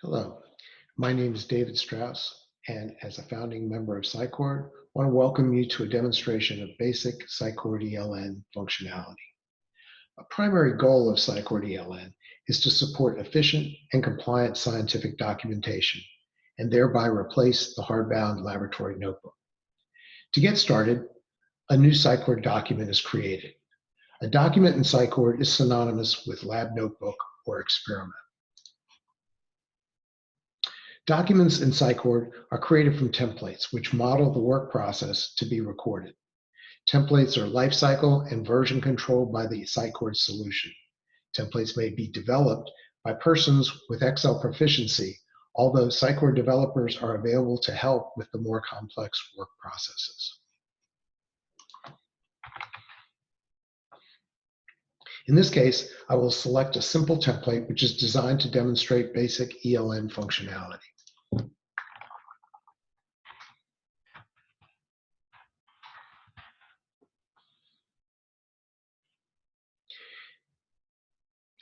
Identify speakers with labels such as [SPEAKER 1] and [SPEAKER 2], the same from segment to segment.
[SPEAKER 1] Hello, my name is David Strauss, and as a founding member of SciCord, I want to welcome you to a demonstration of basic SciCord ELN functionality. A primary goal of SciCord ELN is to support efficient and compliant scientific documentation, and thereby replace the hardbound laboratory notebook. To get started, a new SciCord document is created. A document in SciCord is synonymous with lab notebook or experiment. Documents in SciCord are created from templates, which model the work process to be recorded. Templates are lifecycle and version controlled by the SciCord solution. Templates may be developed by persons with Excel proficiency, although SciCord developers are available to help with the more complex work processes. In this case, I will select a simple template which is designed to demonstrate basic ELN functionality.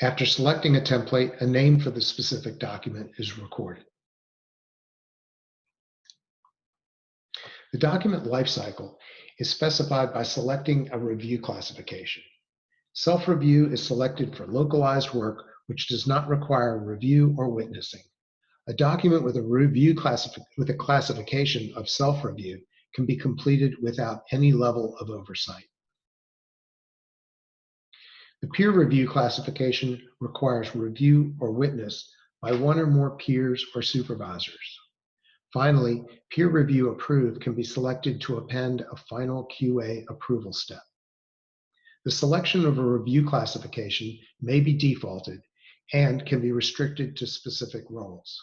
[SPEAKER 1] After selecting a template, a name for the specific document is recorded. The document lifecycle is specified by selecting a review classification. Self-review is selected for localized work which does not require review or witnessing. A document with a classification of self-review can be completed without any level of oversight. The peer review classification requires review or witness by one or more peers or supervisors. Finally, peer review approved can be selected to append a final QA approval step. The selection of a review classification may be defaulted and can be restricted to specific roles.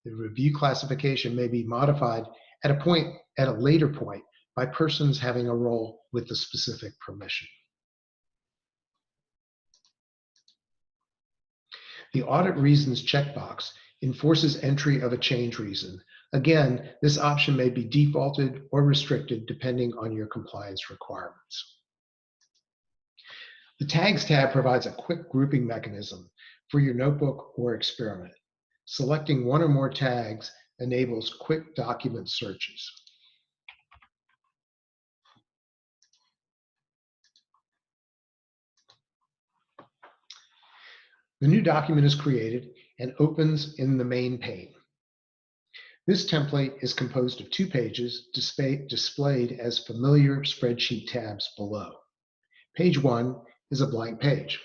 [SPEAKER 1] The review classification may be modified at a later point by persons having a role with the specific permission. The Audit Reasons checkbox enforces entry of a change reason. Again, this option may be defaulted or restricted depending on your compliance requirements. The Tags tab provides a quick grouping mechanism for your notebook or experiment. Selecting one or more tags enables quick document searches. The new document is created and opens in the main pane. This template is composed of 2 pages displayed as familiar spreadsheet tabs below. Page 1 is a blank page.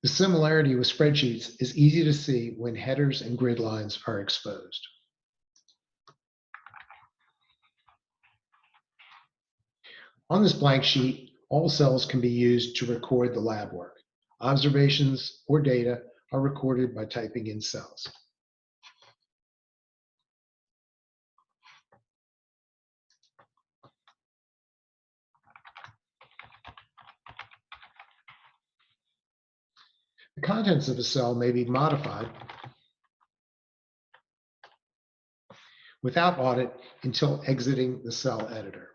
[SPEAKER 1] The similarity with spreadsheets is easy to see when headers and grid lines are exposed. On this blank sheet, all cells can be used to record the lab work. Observations or data are recorded by typing in cells. The contents of a cell may be modified without audit until exiting the cell editor.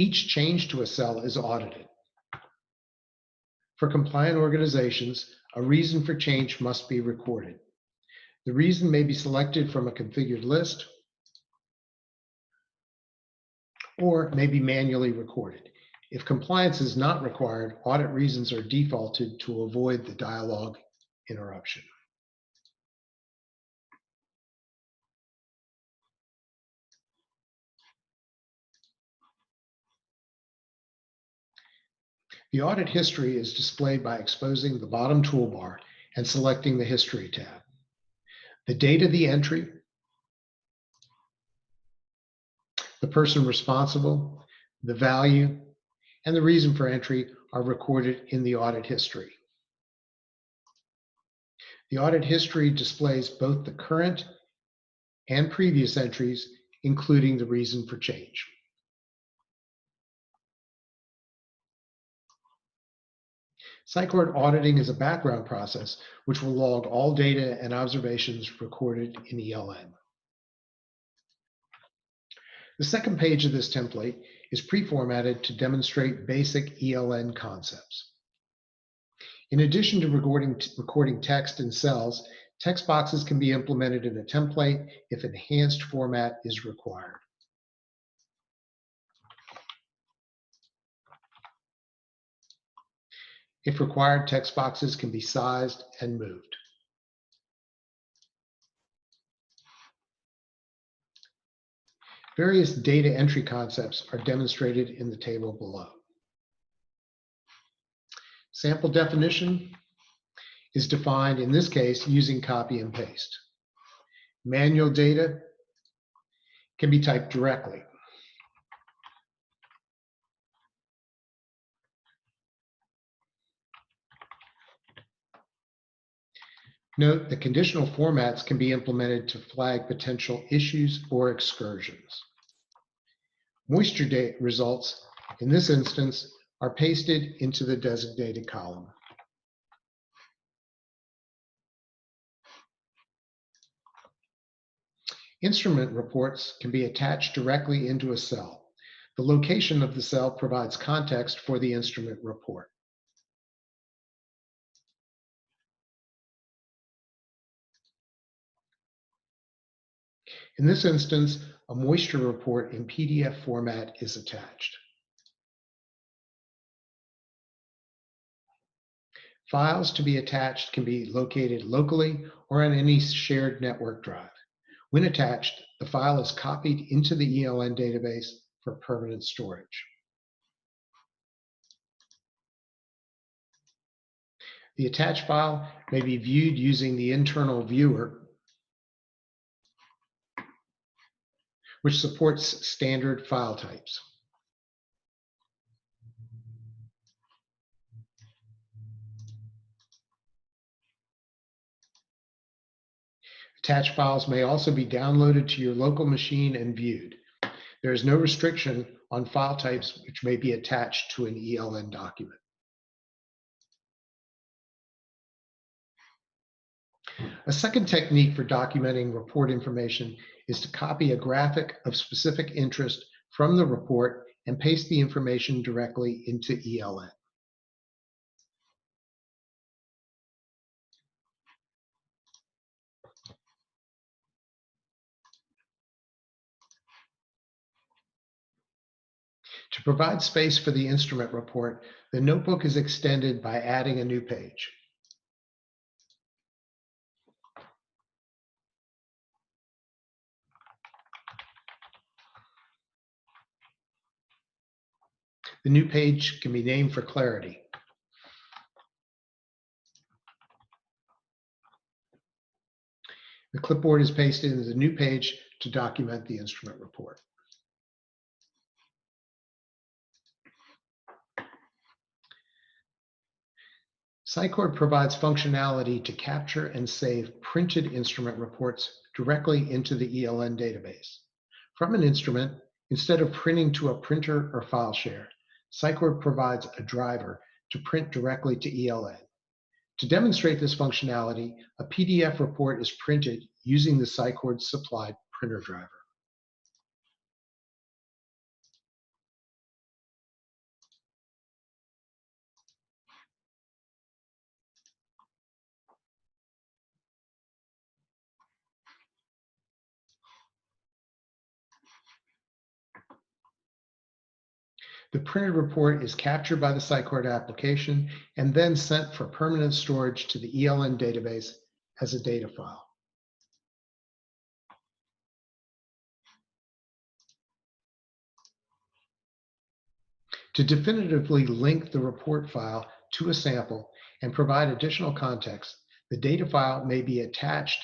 [SPEAKER 1] Each change to a cell is audited. For compliant organizations, a reason for change must be recorded. The reason may be selected from a configured list or may be manually recorded. If compliance is not required, audit reasons are defaulted to avoid the dialogue interruption. The audit history is displayed by exposing the bottom toolbar and selecting the History tab. The date of the entry, the person responsible, the value, and the reason for entry are recorded in the audit history. The audit history displays both the current and previous entries, including the reason for change. SciCord auditing is a background process which will log all data and observations recorded in ELN. The second page of this template is pre-formatted to demonstrate basic ELN concepts. In addition to recording text in cells, text boxes can be implemented in a template if enhanced format is required. If required, text boxes can be sized and moved. Various data entry concepts are demonstrated in the table below. Sample definition is defined, in this case, using copy and paste. Manual data can be typed directly. Note that conditional formats can be implemented to flag potential issues or excursions. Moisture date results, in this instance, are pasted into the designated column. Instrument reports can be attached directly into a cell. The location of the cell provides context for the instrument report. In this instance, a moisture report in PDF format is attached. Files to be attached can be located locally or on any shared network drive. When attached, the file is copied into the ELN database for permanent storage. The attached file may be viewed using the internal viewer, which supports standard file types. Attached files may also be downloaded to your local machine and viewed. There is no restriction on file types which may be attached to an ELN document. A second technique for documenting report information is to copy a graphic of specific interest from the report and paste the information directly into ELN. To provide space for the instrument report, the notebook is extended by adding a new page. The new page can be named for clarity. The clipboard is pasted into the new page to document the instrument report. SciCord provides functionality to capture and save printed instrument reports directly into the ELN database. From an instrument, instead of printing to a printer or file share, SciCord provides a driver to print directly to ELN. To demonstrate this functionality, a PDF report is printed using the SciCord supplied printer driver. The printed report is captured by the SciCord application and then sent for permanent storage to the ELN database as a data file. To definitively link the report file to a sample and provide additional context, the data file may be attached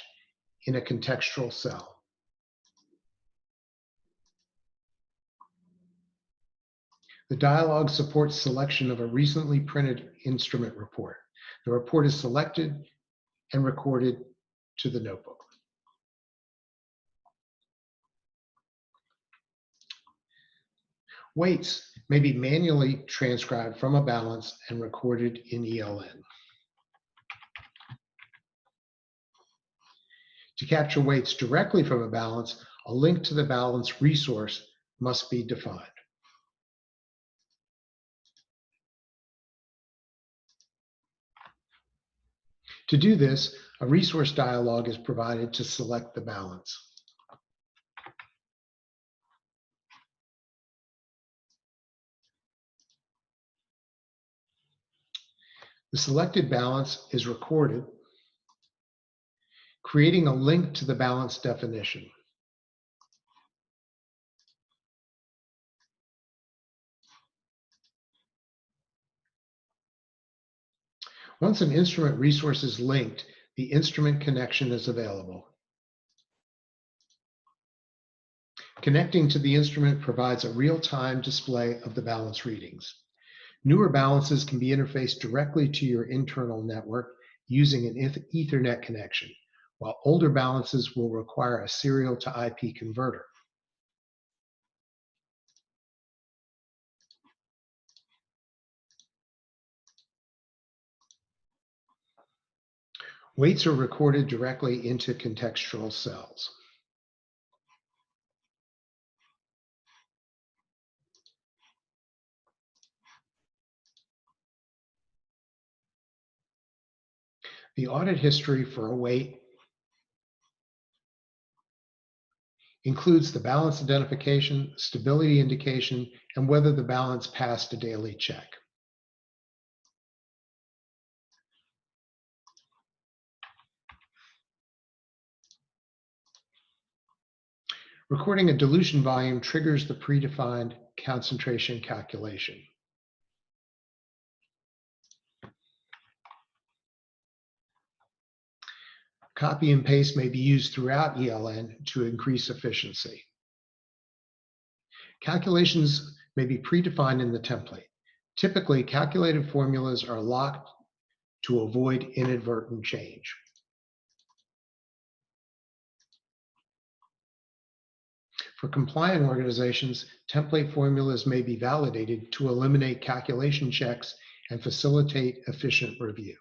[SPEAKER 1] in a contextual cell. The dialog supports selection of a recently printed instrument report. The report is selected and recorded to the notebook. Weights may be manually transcribed from a balance and recorded in ELN. To capture weights directly from a balance, a link to the balance resource must be defined. To do this, a resource dialog is provided to select the balance. The selected balance is recorded, creating a link to the balance definition. Once an instrument resource is linked, the instrument connection is available. Connecting to the instrument provides a real-time display of the balance readings. Newer balances can be interfaced directly to your internal network using an Ethernet connection, while older balances will require a serial to IP converter. Weights are recorded directly into contextual cells. The audit history for a weight includes the balance identification, stability indication, and whether the balance passed a daily check. Recording a dilution volume triggers the predefined concentration calculation. Copy and paste may be used throughout ELN to increase efficiency. Calculations may be predefined in the template. Typically, calculated formulas are locked to avoid inadvertent change. For compliant organizations, template formulas may be validated to eliminate calculation checks and facilitate efficient review.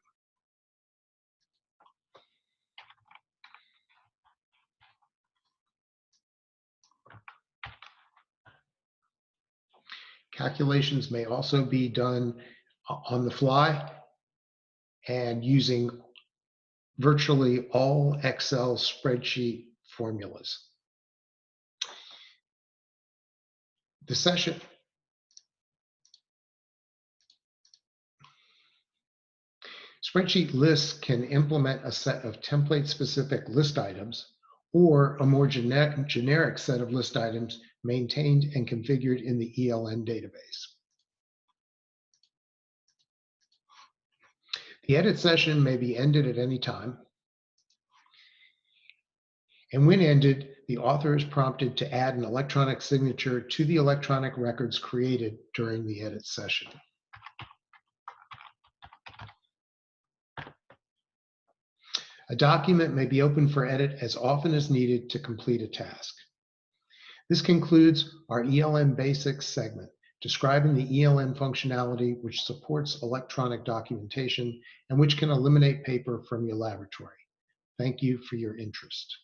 [SPEAKER 1] Calculations may also be done on the fly and using virtually all Excel spreadsheet formulas. The session spreadsheet lists can implement a set of template-specific list items or a more generic set of list items maintained and configured in the ELN database. The edit session may be ended at any time. And when ended, the author is prompted to add an electronic signature to the electronic records created during the edit session. A document may be opened for edit as often as needed to complete a task. This concludes our ELN Basics segment, describing the ELN functionality which supports electronic documentation and which can eliminate paper from your laboratory. Thank you for your interest.